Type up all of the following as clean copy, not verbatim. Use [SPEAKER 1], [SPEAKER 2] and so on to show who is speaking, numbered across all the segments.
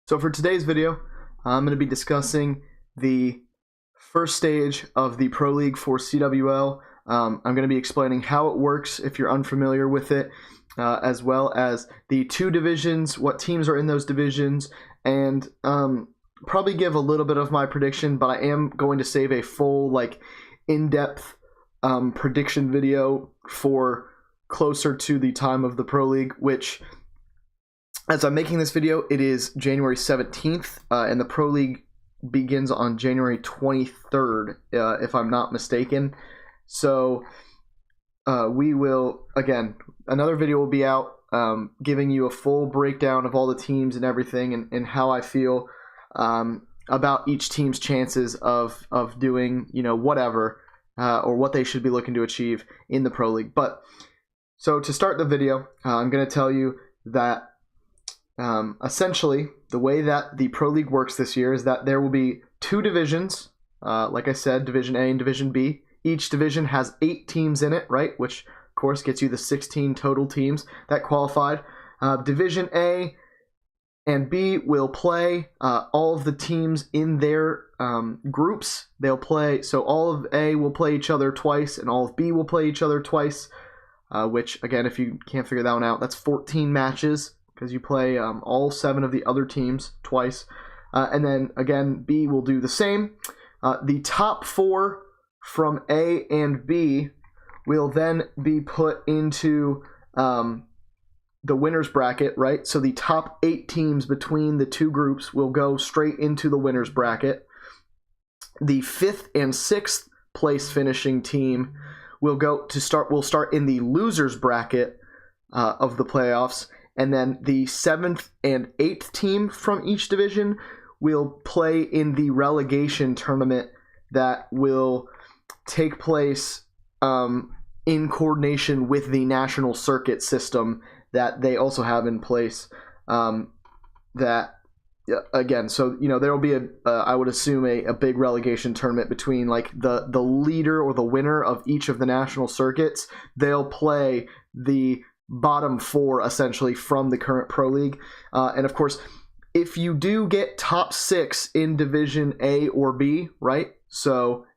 [SPEAKER 1] So for today's video, I'm going to be discussing the first stage of the Pro League for CWL. I'm going to be explaining how it works if you're unfamiliar with it, as well as the two divisions, what teams are in those divisions, and probably give a little bit of my prediction, but I am going to save a full, in-depth prediction video for closer to the time of the Pro League, which, as I'm making this video, it is January 17th, and the Pro League begins on January 23rd, if I'm not mistaken. So we will, again, another video will be out giving you a full breakdown of all the teams and everything, and how I feel about each team's chances of doing, whatever, or what they should be looking to achieve in the Pro League. But so to start the video, I'm going to tell you that essentially, the way that the Pro League works this year is that there will be two divisions, like I said, Division A and Division B. Each division has 8 teams in it, right? Which, of course, gets you the 16 total teams that qualified. Division A and B will play all of the teams in their groups. They'll play, so all of A will play each other twice, and all of B will play each other twice, which, again, if you can't figure that one out, that's 14 matches, because you play all 7 of the other teams twice. And then, again, B will do the same. The top 4 from A and B will then be put into the winner's bracket, right? So the top 8 teams between the two groups will go straight into the winner's bracket. The 5th and 6th place finishing team will start in the loser's bracket of the playoffs. And then the 7th and 8th team from each division will play in the relegation tournament that will take place in coordination with the national circuit system that they also have in place. That, again, so, there will be I would assume a big relegation tournament between the leader or the winner of each of the national circuits. They'll play the bottom 4 essentially from the current Pro League, and of course, if you do get top 6 in Division A or B, right? So,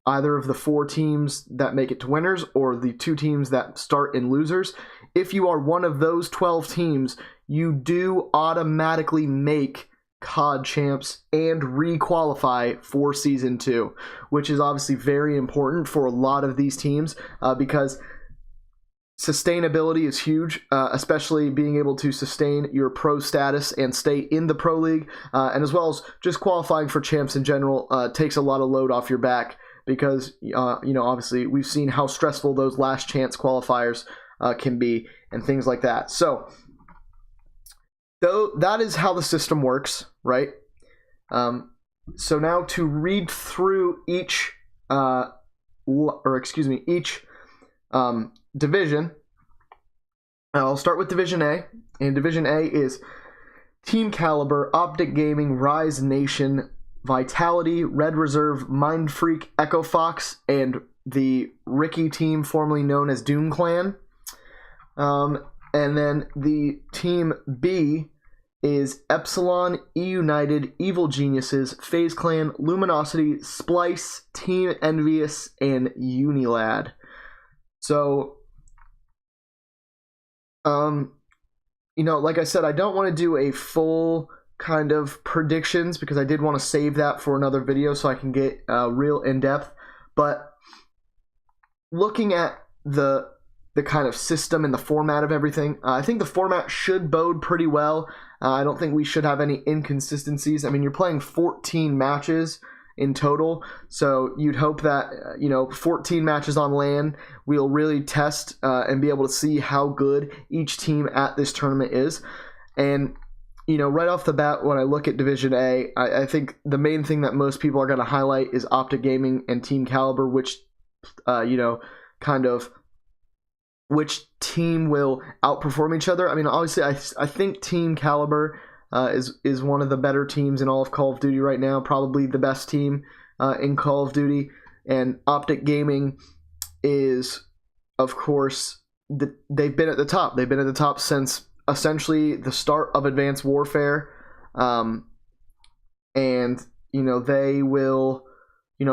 [SPEAKER 1] either of the 4 teams that make it to winners or the 2 teams that start in losers, if you are one of those 12 teams, you do automatically make COD champs and re-qualify for Season 2, which is obviously very important for a lot of these teams, because sustainability is huge, especially being able to sustain your pro status and stay in the Pro League, and as well as just qualifying for champs in general takes a lot of load off your back, because obviously we've seen how stressful those last chance qualifiers can be and things like that. So though that is how the system works, right? So now to read through each division, I'll start with Division A, and Division A is Team Caliber, Optic Gaming, Rise Nation, Vitality, Red Reserve, Mind Freak, Echo Fox, and the Ricky team formerly known as Doom Clan. And then the Team B is Epsilon, E United, Evil Geniuses, FaZe Clan, Luminosity, Splice, Team Envious, and Unilad. So, like I said, I don't want to do a full kind of predictions because I did want to save that for another video so I can get real in-depth. But looking at the kind of system and the format of everything, I think the format should bode pretty well. I don't think we should have any inconsistencies. I mean, you're playing 14 matches in total, so you'd hope that 14 matches on LAN we'll really test and be able to see how good each team at this tournament is. And right off the bat, when I look at Division A, I think the main thing that most people are going to highlight is Optic Gaming and Team Caliber, which kind of which team will outperform each other. I mean, obviously, I think Team Caliber is one of the better teams in all of Call of Duty right now, probably the best team in Call of Duty. And Optic Gaming is, of course, they've been at the top. They've been at the top since essentially the start of Advanced Warfare. And they will.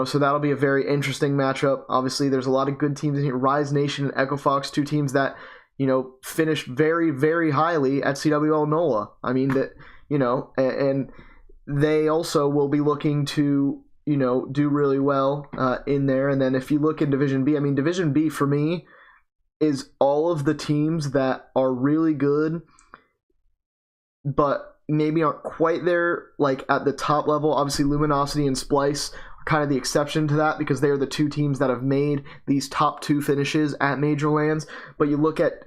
[SPEAKER 1] So that'll be a very interesting matchup. Obviously, there's a lot of good teams in here. Rise Nation and Echo Fox, two teams that finished very, very highly at CWL NOLA. I mean that and they also will be looking to do really well in there. And then if you look in Division B, I mean Division B for me is all of the teams that are really good, but maybe aren't quite there like at the top level. Obviously, Luminosity and Splice kind of the exception to that because they are the two teams that have made these top two finishes at Major Lands. But you look at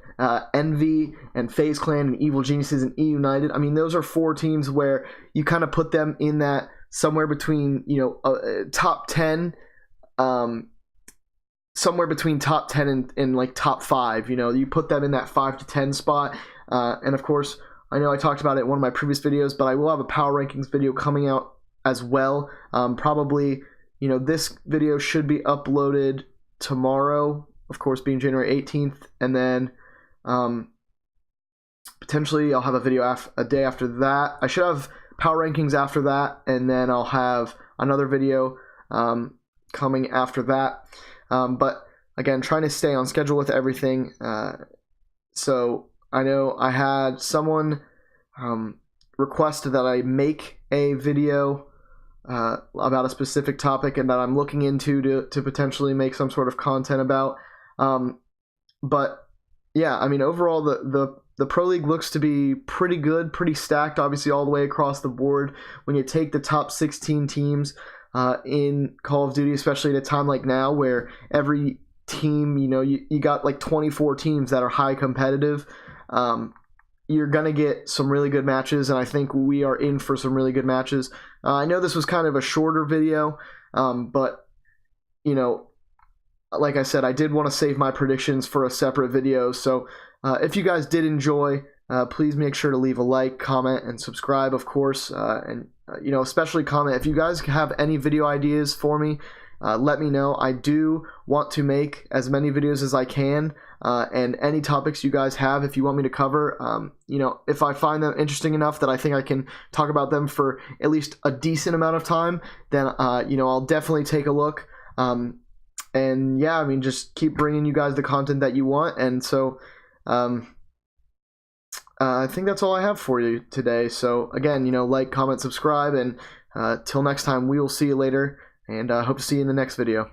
[SPEAKER 1] Envy and FaZe Clan and Evil Geniuses and E United. I mean, those are four teams where you kind of put them in that somewhere between top 10, somewhere between top 10 and like top 5. You put them in that 5 to 10 spot. And of course, I know I talked about it in one of my previous videos, but I will have a power rankings video coming out as well. Probably, this video should be uploaded tomorrow, of course, being January 18th, and then potentially I'll have a video a day after that. I should have power rankings after that, and then I'll have another video coming after that. But again, trying to stay on schedule with everything. So I know I had someone request that I make a video about a specific topic and that I'm looking into to potentially make some sort of content about. But yeah, I mean, overall, the Pro League looks to be pretty good, pretty stacked, obviously all the way across the board. When you take the top 16 teams in Call of Duty, especially at a time like now where every team, you got like 24 teams that are high competitive, you're going to get some really good matches, and I think we are in for some really good matches. I know this was kind of a shorter video, but, like I said, I did want to save my predictions for a separate video. So if you guys did enjoy, please make sure to leave a like, comment, and subscribe, of course. And especially comment. If you guys have any video ideas for me, let me know. I do want to make as many videos as I can, and any topics you guys have, if you want me to cover, if I find them interesting enough that I think I can talk about them for at least a decent amount of time, then, I'll definitely take a look. And yeah, I mean, just keep bringing you guys the content that you want. And so I think that's all I have for you today. So again, like, comment, subscribe, and till next time, we will see you later, and hope to see you in the next video.